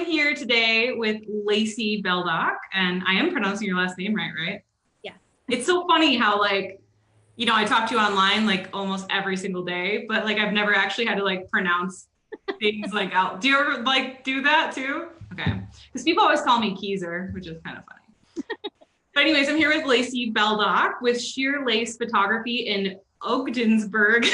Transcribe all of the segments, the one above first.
here today with Lacey Beldock, and I am pronouncing your last name right? Yeah. It's so funny how I talk to you online like almost every single day, but like I've never actually had to like pronounce things like out. Do you ever like do that too? Okay. Because people always call me Keezer, which is kind of funny. But anyways, I'm here with Lacey Beldock with Sheer Lace Photography in Ogdensburg,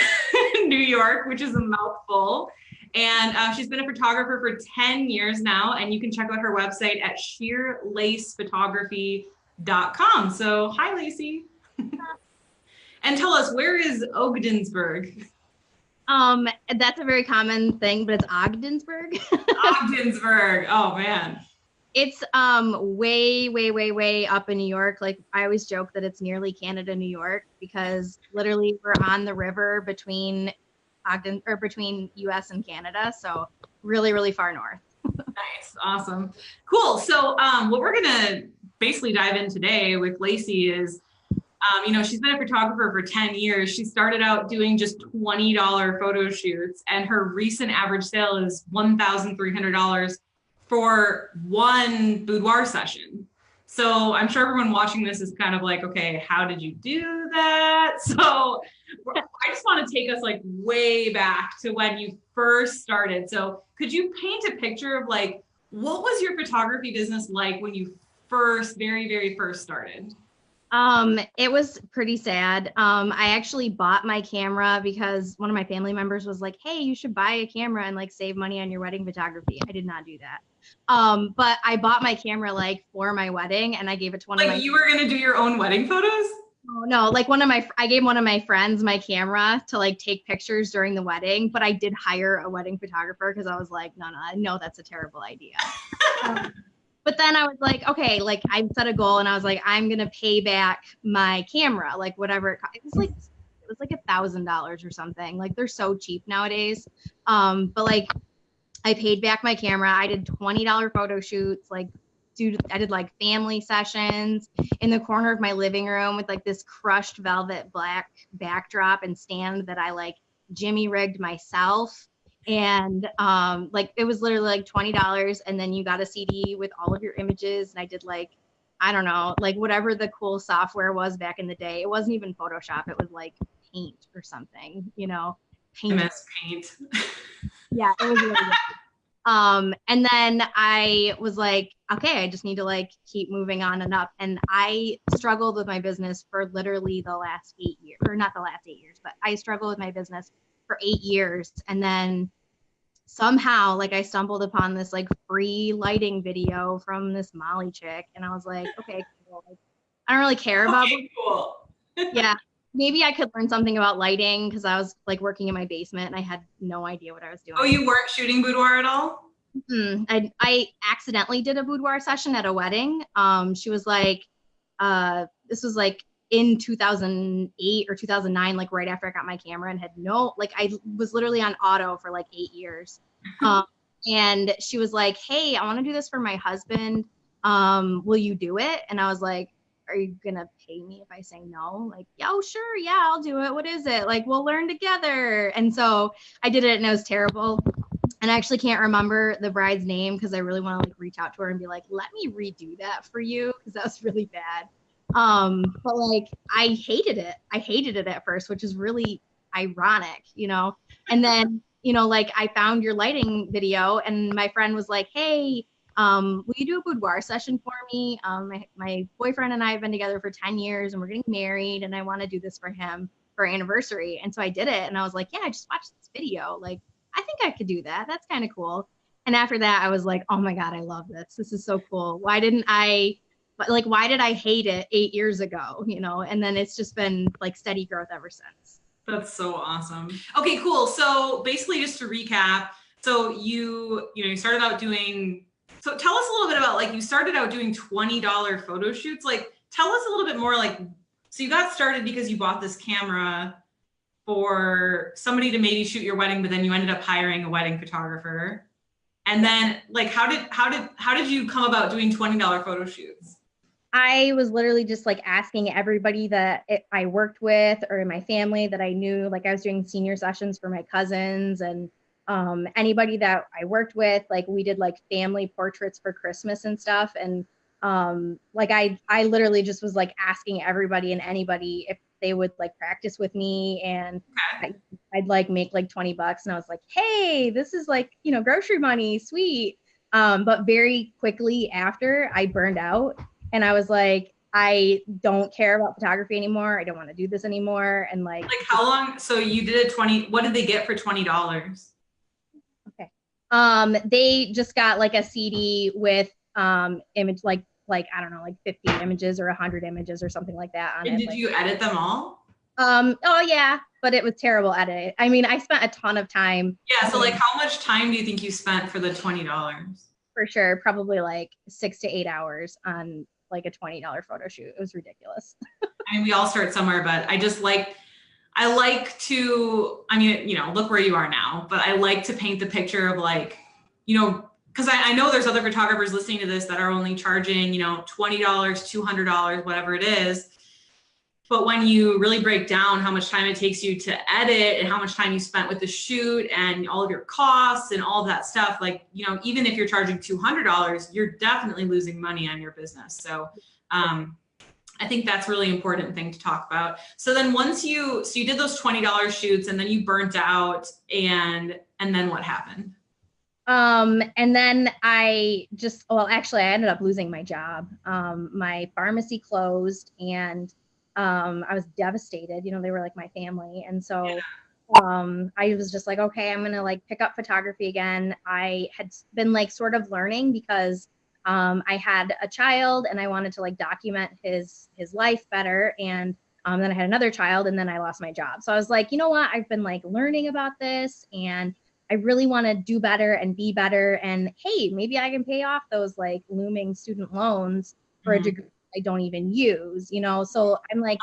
New York, which is a mouthful. And she's been a photographer for 10 years now, and you can check out her website at sheerlacephotography.com. So hi, Lacey. And tell us, where is Ogdensburg? That's a very common thing, but it's Ogdensburg. Ogdensburg. Oh man. It's way up in New York. Like I always joke that it's nearly Canada, New York, because literally we're on the river between between US and Canada. So really far north. Nice. Awesome. Cool. So what we're gonna basically dive in today with Lacey is she's been a photographer for 10 years. She started out doing just $20 photo shoots, and her recent average sale is $1,300 for one boudoir session. So I'm sure everyone watching this is kind of like, okay, how did you do that? So I just want to take us like way back to when you first started. So could you paint a picture of like, what was your photography business like when you very first started? It was pretty sad. I actually bought my camera because one of my family members was like, hey, you should buy a camera and like save money on your wedding photography. I did not do that. But I bought my camera like for my wedding and I gave it to one of my— you were gonna do your own wedding photos? Oh, no, like I gave one of my friends my camera to like take pictures during the wedding, but I did hire a wedding photographer because I was like, no, I know that's a terrible idea. But then I was like, okay, like I set a goal and I was like, I'm going to pay back my camera, like whatever it was like $1,000 or something. Like they're so cheap nowadays. But like I paid back my camera. I did $20 photo shoots. I did like family sessions in the corner of my living room with like this crushed velvet black backdrop and stand that I like jimmy rigged myself. And like it was literally like $20 and then you got a CD with all of your images. And I did like, I don't know, like whatever the cool software was back in the day. It wasn't even Photoshop. It was like Paint or something, Paint. MS Paint. Yeah, it was really good. And then I was like, okay, I just need to like keep moving on and up. And I struggled with my business for literally the last 8 years, or not the last 8 years, but I struggled with my business for 8 years. And then somehow like I stumbled upon this like free lighting video from this Molly chick. And I was like, okay, cool. Like, I don't really care about it. Cool. Yeah. Maybe I could learn something about lighting because I was like working in my basement and I had no idea what I was doing. Oh, you weren't shooting boudoir at all? I accidentally did a boudoir session at a wedding. She was like, this was like in 2008 or 2009, like right after I got my camera and had I was literally on auto for like 8 years. And she was like, hey, I want to do this for my husband. Will you do it? And I was like, are you gonna pay me if I say no? Like, yeah, oh sure, yeah, I'll do it. What is it? Like, we'll learn together. And so I did it and it was terrible. And I actually can't remember the bride's name because I really want to like reach out to her and be like, let me redo that for you because that was really bad. But like I hated it. I hated it at first, which is really ironic, And then, like I found your lighting video and my friend was like, hey, will you do a boudoir session for me? My boyfriend and I have been together for 10 years and we're getting married and I want to do this for him for our anniversary. And so I did it and I was like, yeah, I just watched this video. Like, I think I could do that. That's kind of cool. And after that, I was like, oh my God, I love this. This is so cool. Why did I hate it 8 years ago? And then it's just been like steady growth ever since. That's so awesome. Okay, cool. So basically just to recap, so you started out doing, so tell us a little bit about like, you started out doing $20 photo shoots. Like, tell us a little bit more like, so you got started because you bought this camera for somebody to maybe shoot your wedding, but then you ended up hiring a wedding photographer. And then like, how did you come about doing $20 photo shoots? I was literally just like asking everybody that I worked with or in my family that I knew. Like I was doing senior sessions for my cousins and Anybody that I worked with, like we did like family portraits for Christmas and stuff. And like I literally just was like asking everybody and anybody if they would like practice with me, and I'd like make like $20, and I was like, hey, this is like, you know, grocery money, sweet. But very quickly after, I burned out, and I was like, I don't care about photography anymore. I don't want to do this anymore. And like how long? So you did a 20, what did they get for $20? Okay. They just got like a CD with image like I don't know, like 50 images or 100 images or something like that on And it. did like, you edit them all? Oh yeah, but it was terrible edit. I mean, I spent a ton of time. Yeah, so like how much time do you think you spent for the $20? For sure, probably like 6 to 8 hours on like a $20 photo shoot. It was ridiculous. I mean, we all start somewhere, but I like to, I mean, you know, look where you are now, but I like to paint the picture of like, you know, because I know there's other photographers listening to this that are only charging, you know, $20, $200, whatever it is. But when you really break down how much time it takes you to edit and how much time you spent with the shoot and all of your costs and all of that stuff, like, you know, even if you're charging $200, you're definitely losing money on your business. So, I think that's really important thing to talk about. So then once you did those $20 shoots and then you burnt out, and then what happened? And then actually I ended up losing my job. My pharmacy closed, and I was devastated. You know, they were like my family. And so I was just like, okay, I'm gonna like pick up photography again. I had been like sort of learning because I had a child and I wanted to like document his life better. And then I had another child, and then I lost my job. So I was like, you know what? I've been like learning about this, and I really want to do better and be better. And hey, maybe I can pay off those like looming student loans for a degree I don't even use, you know? So I'm like,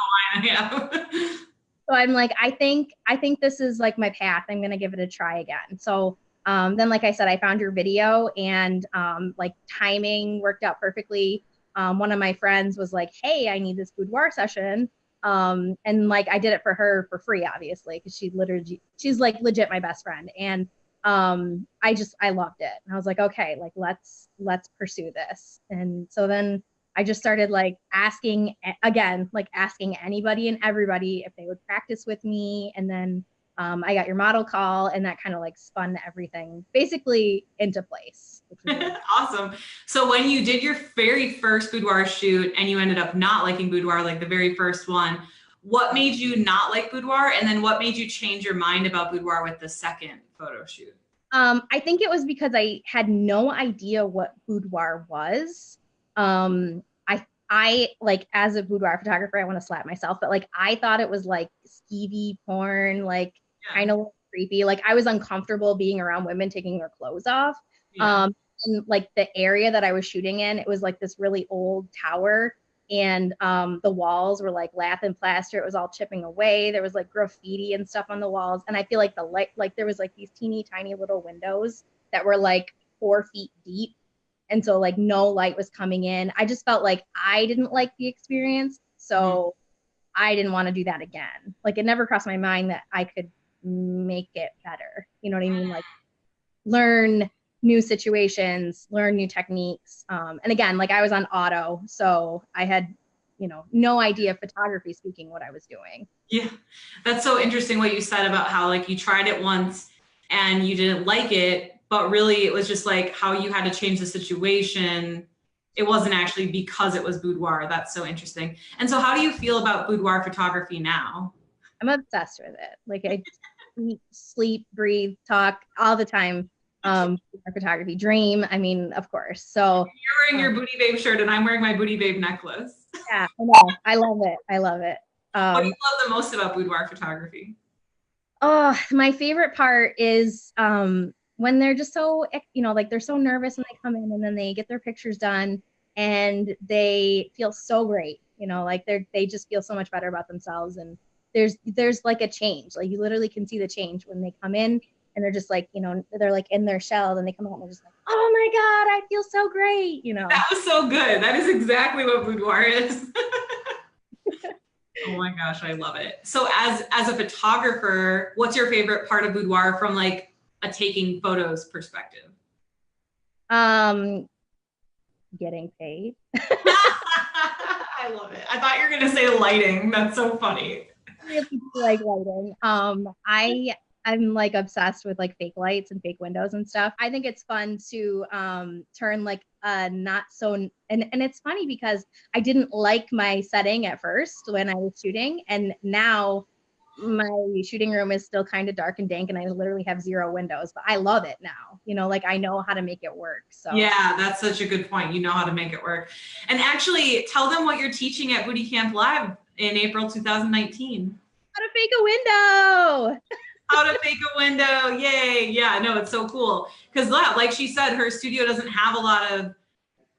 I think this is like my path. I'm going to give it a try again. So then, like I said, I found your video, and like timing worked out perfectly. One of my friends was like, hey, I need this boudoir session. And like I did it for her for free, obviously, because she's like legit my best friend. And I loved it. And I was like, okay, like let's pursue this. And so then I just started like asking anybody and everybody if they would practice with me. And then I got your model call, and that kind of like spun everything basically into place. Awesome. So when you did your very first boudoir shoot and you ended up not liking boudoir, like the very first one, what made you not like boudoir? And then what made you change your mind about boudoir with the second photo shoot? I think it was because I had no idea what boudoir was. I like, as a boudoir photographer, I want to slap myself, but like I thought it was like skeevy porn, like kind of creepy. Like I was uncomfortable being around women taking their clothes off. And like the area that I was shooting in, it was like this really old tower, and the walls were like lath and plaster. It was all chipping away. There was like graffiti and stuff on the walls, and I feel like the light, like there was like these teeny tiny little windows that were like 4 feet deep, and so like no light was coming in. I just felt like I didn't like the experience, so I didn't want to do that again. Like it never crossed my mind that I could make it better. You know what I mean? Like learn new situations, learn new techniques. And again, like I was on auto, so I had, you know, no idea photography speaking what I was doing. Yeah, that's so interesting what you said about how like you tried it once and you didn't like it, but really it was just like how you had to change the situation. It wasn't actually because it was boudoir. That's so interesting. And so how do you feel about boudoir photography now? I'm obsessed with it. Like I eat, sleep, breathe, talk all the time. Photography dream. I mean, of course. So you're wearing your Boudie Babe shirt and I'm wearing my Boudie Babe necklace. Yeah, I know. I love it. I love it. What do you love the most about boudoir photography? Oh, my favorite part is when they're just so, you know, like they're so nervous when they come in, and then they get their pictures done and they feel so great, you know, like they just feel so much better about themselves. And there's like a change. Like you literally can see the change when they come in, and they're just like, you know, they're like in their shell, and they come out and they're just like, oh my God, I feel so great, you know. That was so good. That is exactly what boudoir is. Oh my gosh, I love it. So as a photographer, what's your favorite part of boudoir from like a taking photos perspective? Getting paid. I love it. I thought you were going to say lighting. That's so funny. Really do like lighting. I'm like obsessed with like fake lights and fake windows and stuff. I think it's fun to turn like not so and it's funny because I didn't like my setting at first when I was shooting, and now my shooting room is still kind of dark and dank and I literally have 0 windows, but I love it now. You know, like I know how to make it work. So yeah, that's such a good point. You know how to make it work. And actually tell them what you're teaching at Boudie Camp Live in April 2019. How to fake a window. How to fake a window. Yay. Yeah, no, it's so cool. Because like she said, her studio doesn't have a lot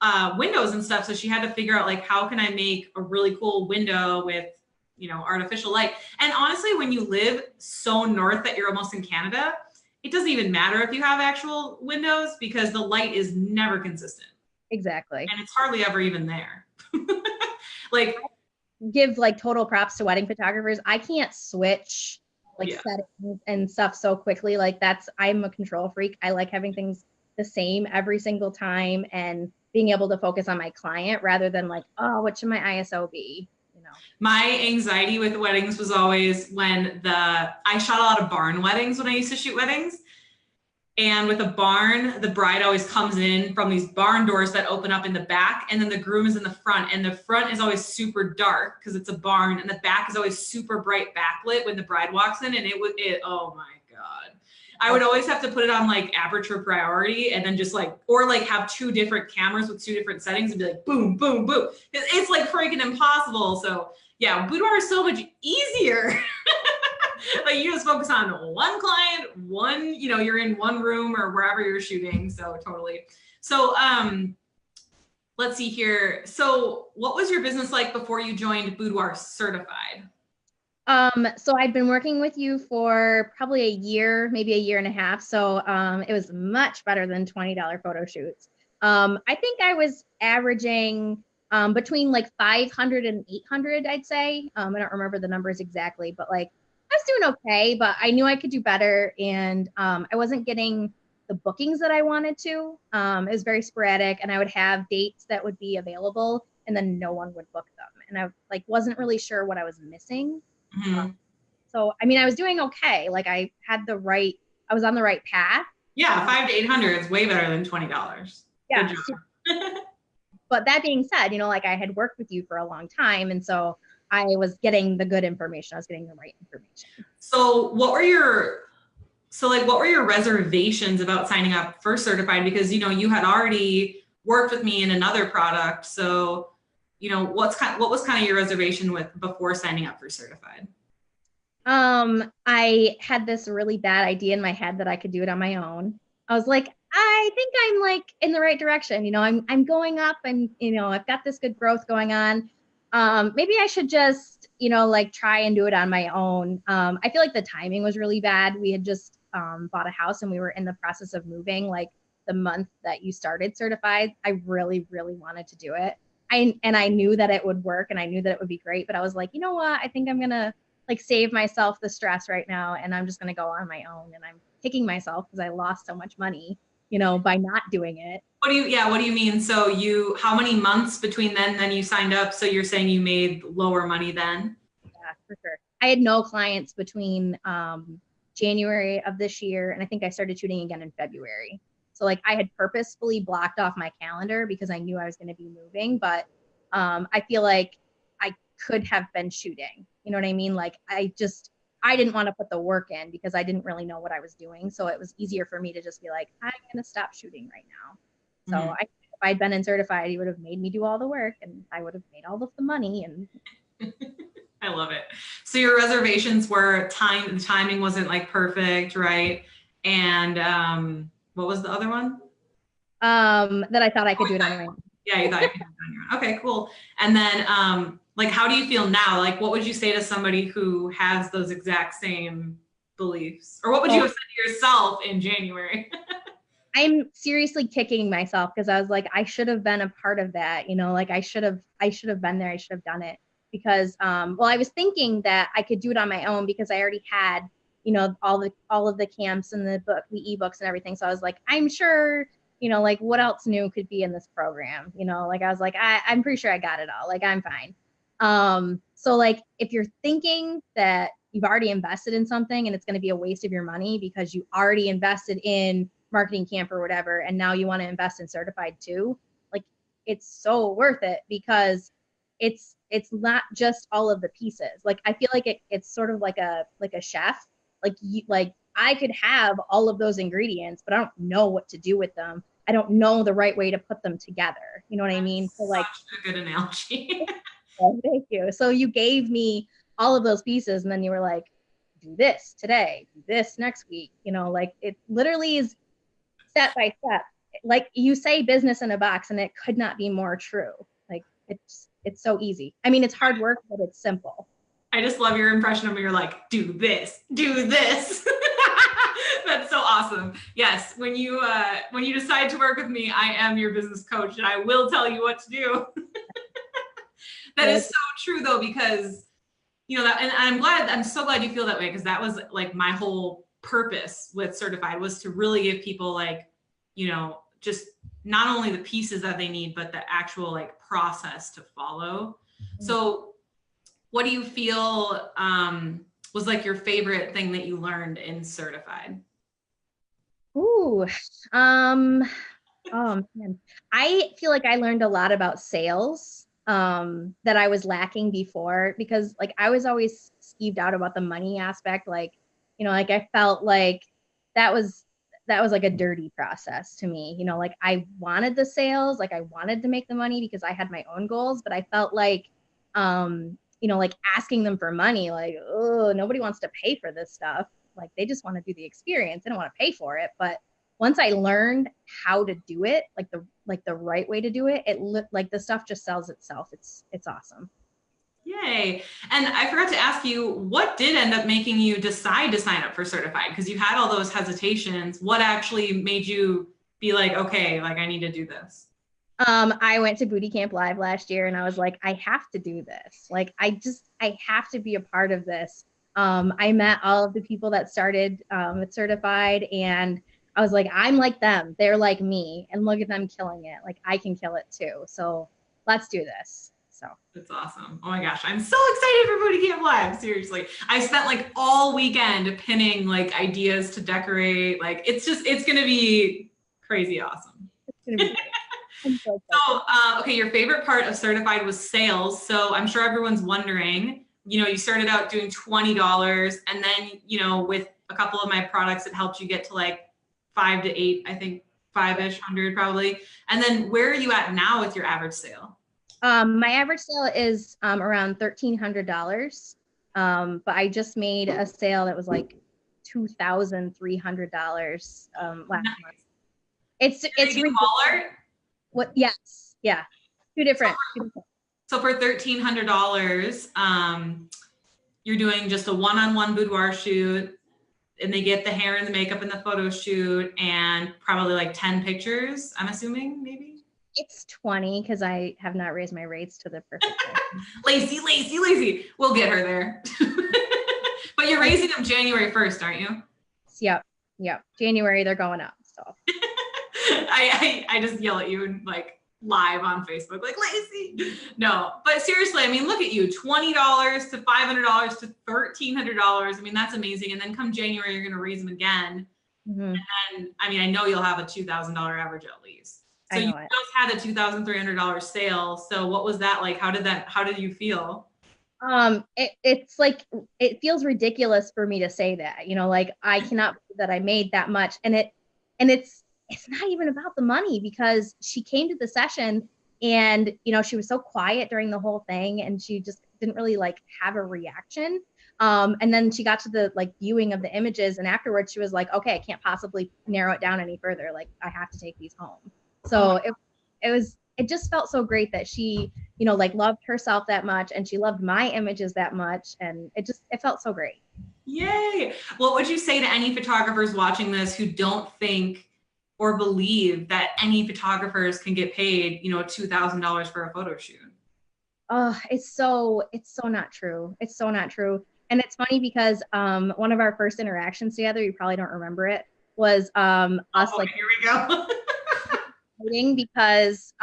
of windows and stuff. So she had to figure out like, how can I make a really cool window with, you know, artificial light. And honestly, when you live so north that you're almost in Canada, it doesn't even matter if you have actual windows because the light is never consistent. Exactly. And it's hardly ever even there. Like, give like total props to wedding photographers. I can't switch like settings and stuff so quickly. Like I'm a control freak. I like having things the same every single time and being able to focus on my client rather than like, oh, what should my ISO be? You know, my anxiety with weddings was always when I shot a lot of barn weddings when I used to shoot weddings. And with a barn, the bride always comes in from these barn doors that open up in the back, and then the groom is in the front. And the front is always super dark because it's a barn, and the back is always super bright backlit when the bride walks in. And oh my God. I would always have to put it on like aperture priority and then just like, or like have 2 different cameras with 2 different settings and be like, boom, boom, boom. It's like freaking impossible. So yeah, boudoir is so much easier. Like you just focus on one client, you know, you're in one room or wherever you're shooting. So totally. So let's see here. So what was your business like before you joined Boudoir Certified? So I'd been working with you for probably a year, maybe a year and a half. So it was much better than $20 photo shoots. I think I was averaging between like 500 and 800, I'd say. I don't remember the numbers exactly, but like I was doing okay, but I knew I could do better. And I wasn't getting the bookings that I wanted to. It was very sporadic, and I would have dates that would be available and then no one would book them. And I like wasn't really sure what I was missing. Mm-hmm. So, I mean, I was doing okay. Like I was on the right path. Yeah. 500 to 800 is way better than $20. Yeah. But that being said, you know, like I had worked with you for a long time. And so I was getting the good information. I was getting the right information. So what were your reservations about signing up for certified? Because, you know, you had already worked with me in another product. So, you know, what was kind of your reservation before signing up for certified? I had this really bad idea in my head that I could do it on my own. I was like, I think I'm like in the right direction. You know, I'm going up and, you know, I've got this good growth going on. Maybe I should just, you know, like try and do it on my own. I feel like the timing was really bad. We had just bought a house and we were in the process of moving like the month that you started certified. I really, really wanted to do it. I knew that it would work and I knew that it would be great, but I was like, you know what? I think I'm going to like save myself the stress right now. And I'm just going to go on my own. And I'm kicking myself because I lost so much money, you know, by not doing it. What do you mean? So how many months between then you signed up? So you're saying you made lower money then? Yeah, for sure. I had no clients between January of this year. And I think I started shooting again in February. So like I had purposefully blocked off my calendar because I knew I was going to be moving, but I feel like I could have been shooting. You know what I mean? Like I didn't want to put the work in because I didn't really know what I was doing. So it was easier for me to just be like, I'm going to stop shooting right now. So if I'd been in certified, he would have made me do all the work and I would have made all of the money. And I love it. So your reservations were the timing wasn't like perfect, right? And what was the other one? That I thought I could do it on my own. Yeah, you thought you could do it on your own. Okay, cool. And then like, how do you feel now? Like, what would you say to somebody who has those exact same beliefs? Or what would you have said to yourself in January? I'm seriously kicking myself because I was like, I should have been a part of that. You know, like I should have been there. I should have done it because, well, I was thinking that I could do it on my own because I already had all of the camps and the ebooks and everything. So I was like, I'm sure, like what else new could be in this program? Like I was like, I'm pretty sure I got it all. Like I'm fine. So like if you're thinking that you've already invested in something and it's going to be a waste of your money because you already invested in marketing camp or whatever, and now you want to invest in certified too, like it's so worth it because it's not just all of the pieces. Like I feel like it's sort of like a chef. Like I could have all of those ingredients, but I don't know what to do with them. I don't know the right way to put them together. You know what I mean? So like, such a good analogy. oh, thank you. So you gave me all of those pieces, and then you were like, do this today, do this next week. Like it literally is step by step. Like you say business in a box, and it could not be more true. Like it's so easy. I mean, it's hard work, but it's simple. I just love your impression of me. You're like, do this, do this. That's so awesome. Yes, when you decide to work with me, I am your business coach, and I will tell you what to do. That is so true, though, because that, and I'm so glad you feel that way, because that was like my whole purpose with Certified, was to really give people like, just not only the pieces that they need, but the actual like process to follow. Mm-hmm. So what do you feel was like your favorite thing that you learned in Certified? Ooh, oh man, I feel like I learned a lot about sales that I was lacking before, because like I was always skeeved out about the money aspect. Like, like I felt like that was like a dirty process to me. Like I wanted the sales, like I wanted to make the money because I had my own goals, but I felt like, like asking them for money, like, oh, nobody wants to pay for this stuff. Like they just want to do the experience. They don't want to pay for it. But once I learned how to do it, like the right way to do it, like the stuff just sells itself. It's awesome. Yay. And I forgot to ask you, what did end up making you decide to sign up for Certified? Because you had all those hesitations. What actually made you be like, okay, like I need to do this? I went to Boudy Camp Live last year, and I was like, I have to do this. Like, I have to be a part of this. I met all of the people that started with Certified, and I was like, I'm like them. They're like me, and look at them killing it. Like, I can kill it too. So let's do this. So that's awesome. Oh my gosh, I'm so excited for Boudy Camp Live. Seriously, I spent like all weekend pinning like ideas to decorate. Like, it's gonna be crazy awesome. It's gonna be great. So, okay, your favorite part of Certified was sales. So I'm sure everyone's wondering, you started out doing $20, and then, with a couple of my products, it helped you get to like 5 to 8, I think 5-ish hundred probably. And then where are you at now with your average sale? My average sale is around $1,300. But I just made a sale that was like $2,300 last month. It's smaller. What? Yes. Yeah. Two different. So for $1,300, you're doing just a one-on-one boudoir shoot, and they get the hair and the makeup and the photo shoot, and probably like 10 pictures, I'm assuming, maybe? It's 20, because I have not raised my rates to the perfect Lacey. We'll get her there. But you're raising them January 1st, aren't you? Yep. January, they're going up. So I just yell at you and like live on Facebook, like, Lacey. No, but seriously, I mean, look at you, $20 to $500 to $1,300. I mean, that's amazing. And then come January, you're going to raise them again. Mm-hmm. And I mean, I know you'll have a $2,000 average at least. So you just had a $2,300 sale. So what was that like? How did you feel? It's like, it feels ridiculous for me to say that, like I cannot believe that I made that much. And it's not even about the money, because she came to the session and, she was so quiet during the whole thing, and she just didn't really like have a reaction. And then she got to the like viewing of the images, and afterwards she was like, okay, I can't possibly narrow it down any further. Like I have to take these home. So it just felt so great that she, like loved herself that much, and she loved my images that much. And it felt so great. Yay. What would you say to any photographers watching this who don't think or believe that any photographers can get paid, $2,000 for a photo shoot? Oh, it's so not true. It's so not true. And it's funny because one of our first interactions together, you probably don't remember it, was us like here we go. because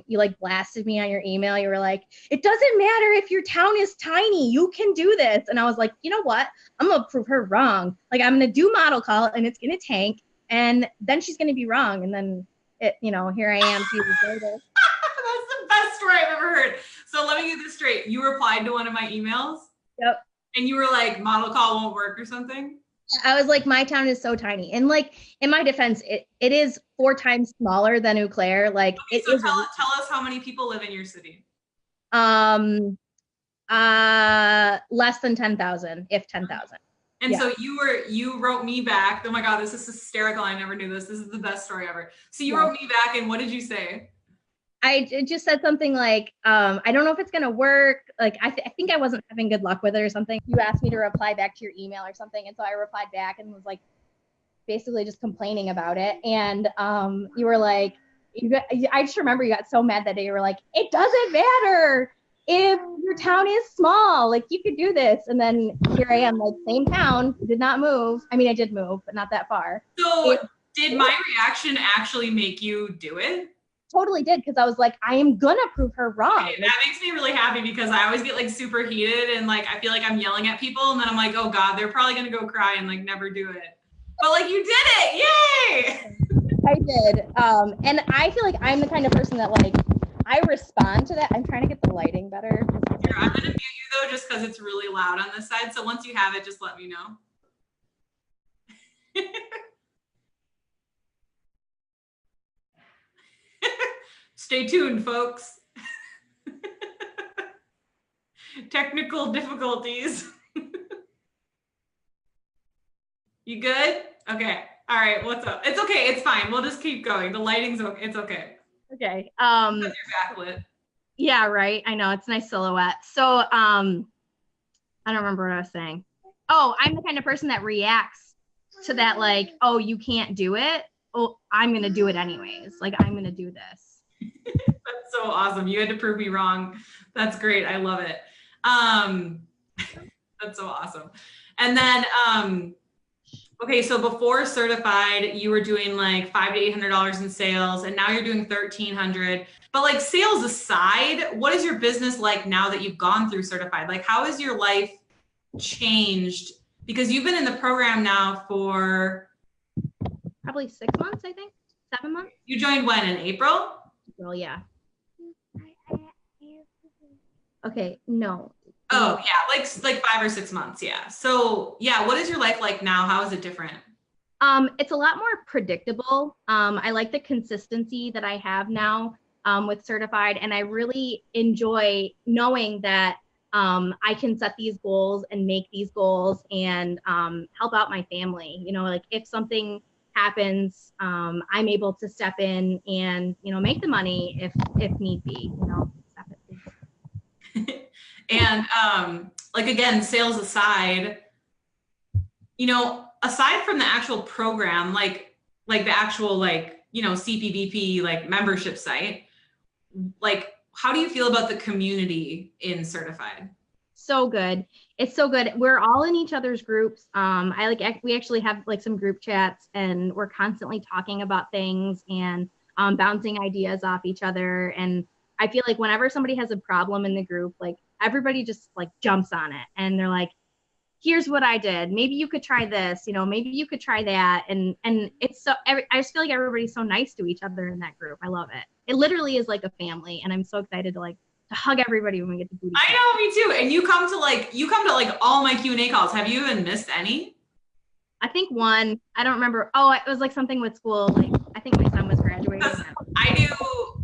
you like blasted me on your email. You were like, it doesn't matter if your town is tiny, you can do this. And I was like, you know what? I'm gonna prove her wrong. Like I'm gonna do model call and it's gonna tank, and then she's gonna be wrong. And then it, you know, here I am 2 years later. That's the best story I've ever heard. So let me get this straight. You replied to one of my emails? Yep. And you were like, model call won't work or something? I was like, my town is so tiny. And like, in my defense, it is 4 times smaller than Eau Claire. Like, okay, so tell us how many people live in your city. Less than 10,000, if 10,000. And so you wrote me back. Oh my God, this is hysterical. I never knew this. This is the best story ever. So you wrote me back, and what did you say? I just said something like, I don't know if it's going to work. Like, I think I wasn't having good luck with it or something. You asked me to reply back to your email or something. And so I replied back and was like, basically just complaining about it. And you were like, I just remember you got so mad that day. You were like, it doesn't matter if your town is small, like you could do this. And then here I am, like same town, did not move. I mean, I did move, but not that far. So did my reaction actually make you do it? Totally did, because I was like, I am gonna prove her wrong. Okay, that makes me really happy because I always get like super heated and like I feel like I'm yelling at people and then I'm like, oh God, they're probably gonna go cry and like never do it. But like you did it, yay! I did. And I feel like I'm the kind of person that like I respond to that. I'm trying to get the lighting better. Here, I'm gonna mute you though just because it's really loud on this side. So once you have it, just let me know. Stay tuned, folks. Technical difficulties. You good? Okay. All right. What's up? It's okay. It's fine. We'll just keep going. The lighting's okay. It's okay. Okay. That's your backlit. Yeah, right. I know. It's a nice silhouette. So I don't remember what I was saying. Oh, I'm the kind of person that reacts to that like, oh, you can't do it. Oh, I'm gonna do it anyways. Like I'm gonna do this. That's so awesome. You had to prove me wrong. That's great. I love it. That's so awesome. And then, okay, so before certified, you were doing like $500 to $800 in sales, and now you're doing $1,300. But like sales aside, what is your business like now that you've gone through certified? Like, how has your life changed? Because you've been in the program now for probably 6 months, I think, 7 months. You joined when, in April? Well, yeah. Okay, no. Oh yeah, like 5 or 6 months, yeah. So yeah, what is your life like now? How is it different? It's a lot more predictable. I like the consistency that I have now with certified, and I really enjoy knowing that I can set these goals and make these goals and help out my family. You know, like if something happens, I'm able to step in and, you know, make the money if need be, you know. And like, again, sales aside, you know, aside from the actual program, like the actual, like, you know, CPVP, like membership site, like, how do you feel about the community in certified? So good. It's so good. We're all in each other's groups. We actually have like some group chats, and we're constantly talking about things and bouncing ideas off each other. And I feel like whenever somebody has a problem in the group, like everybody just like jumps on it and they're like, here's what I did. Maybe you could try this, you know, maybe you could try that. And it's so, I just feel like everybody's so nice to each other in that group. I love it. It literally is like a family, and I'm so excited to hug everybody when we get to Boudie. I know, me too. And you come to like all my Q&A calls. Have you even missed any? I think one. I don't remember. Oh, it was like something with school. Like I think my son was graduating. I do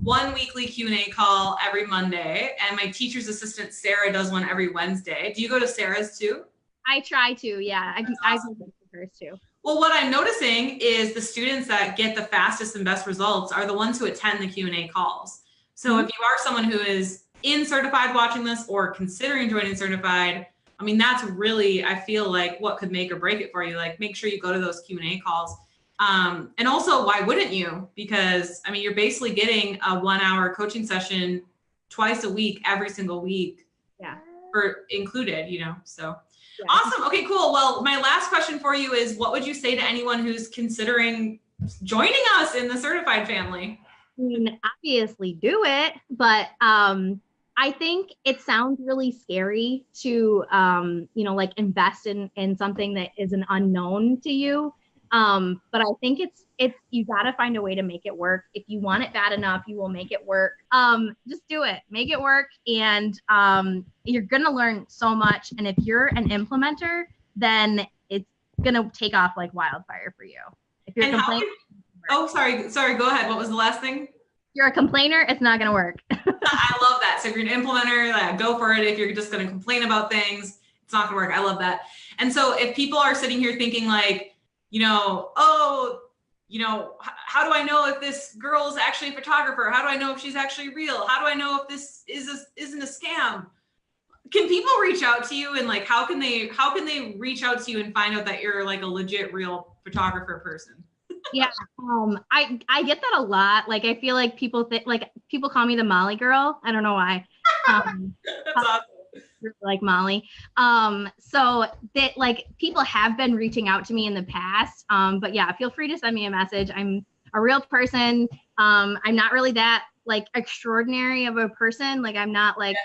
one weekly Q&A call every Monday, and my teacher's assistant Sarah does one every Wednesday. Do you go to Sarah's too? I try to. Yeah, I go to hers too. Well, what I'm noticing is the students that get the fastest and best results are the ones who attend the Q&A calls. So if you are someone who is in certified watching this or considering joining certified, I mean, that's really, I feel like what could make or break it for you. Like, make sure you go to those Q&A calls. And also, why wouldn't you? Because I mean, you're basically getting a 1 hour coaching session twice a week, every single week. Yeah. For included, you know, so. Yeah. Awesome. Okay, cool. Well, my last question for you is, what would you say to anyone who's considering joining us in the certified family? I mean, obviously do it, but I think it sounds really scary to like invest in something that is an unknown to you. But I think it's you got to find a way to make it work. If you want it bad enough, you will make it work. Just do it, make it work, and you're gonna learn so much. And if you're an implementer, then it's gonna take off like wildfire for you. If you're complaining. Oh, sorry. Go ahead. What was the last thing? You're a complainer, it's not going to work. I love that. So if you're an implementer, go for it. If you're just going to complain about things, it's not going to work. I love that. And so if people are sitting here thinking like, how do I know if this girl is actually a photographer? How do I know if she's actually real? How do I know if this isn't a scam? Can people reach out to you, and like, how can they reach out to you and find out that you're like a legit real photographer person? Yeah, I get that a lot. Like, I feel like people call me the Molly girl. I don't know why. That's awesome. Like Molly. So that like people have been reaching out to me in the past. But yeah, feel free to send me a message. I'm a real person. I'm not really that like extraordinary of a person. Like, I'm not like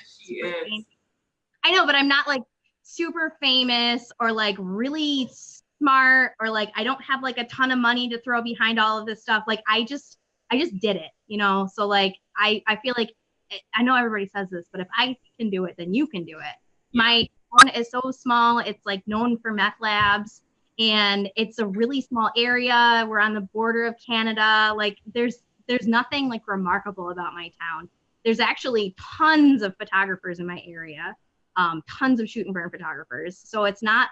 I know, but I'm not like super famous or like really smart, or like I don't have like a ton of money to throw behind all of this stuff. Like I just did it. So like I feel like, I know everybody says this, but if I can do it, then you can do it. Yeah. My town is so small. It's like known for meth labs, and it's a really small area. We're on the border of Canada. Like there's nothing like remarkable about my town. There's actually tons of photographers in my area, tons of shoot and burn photographers. So it's not,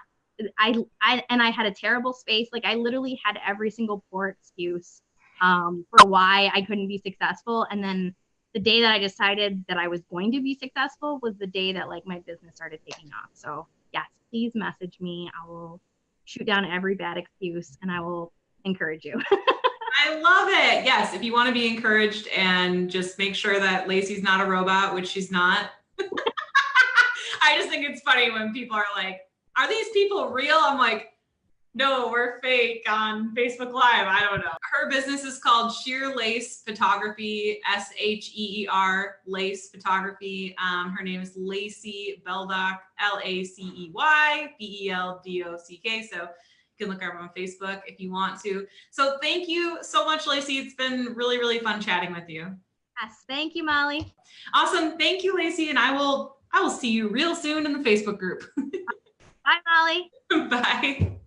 I had a terrible space. Like I literally had every single poor excuse for why I couldn't be successful. And then the day that I decided that I was going to be successful was the day that like my business started taking off. So yes, please message me. I will shoot down every bad excuse and I will encourage you. I love it. Yes, if you want to be encouraged, and just make sure that Lacey's not a robot, which she's not. I just think it's funny when people are like, are these people real? I'm like, no, we're fake on Facebook Live. I don't know. Her business is called Sheer Lace Photography, SHEER, Lace Photography. Her name is Lacey Beldock, LACEY BELDOCK. So you can look her up on Facebook if you want to. So thank you so much, Lacey. It's been really, really fun chatting with you. Yes, thank you, Molly. Awesome. Thank you, Lacey. And I will see you real soon in the Facebook group. Bye, Molly. Bye.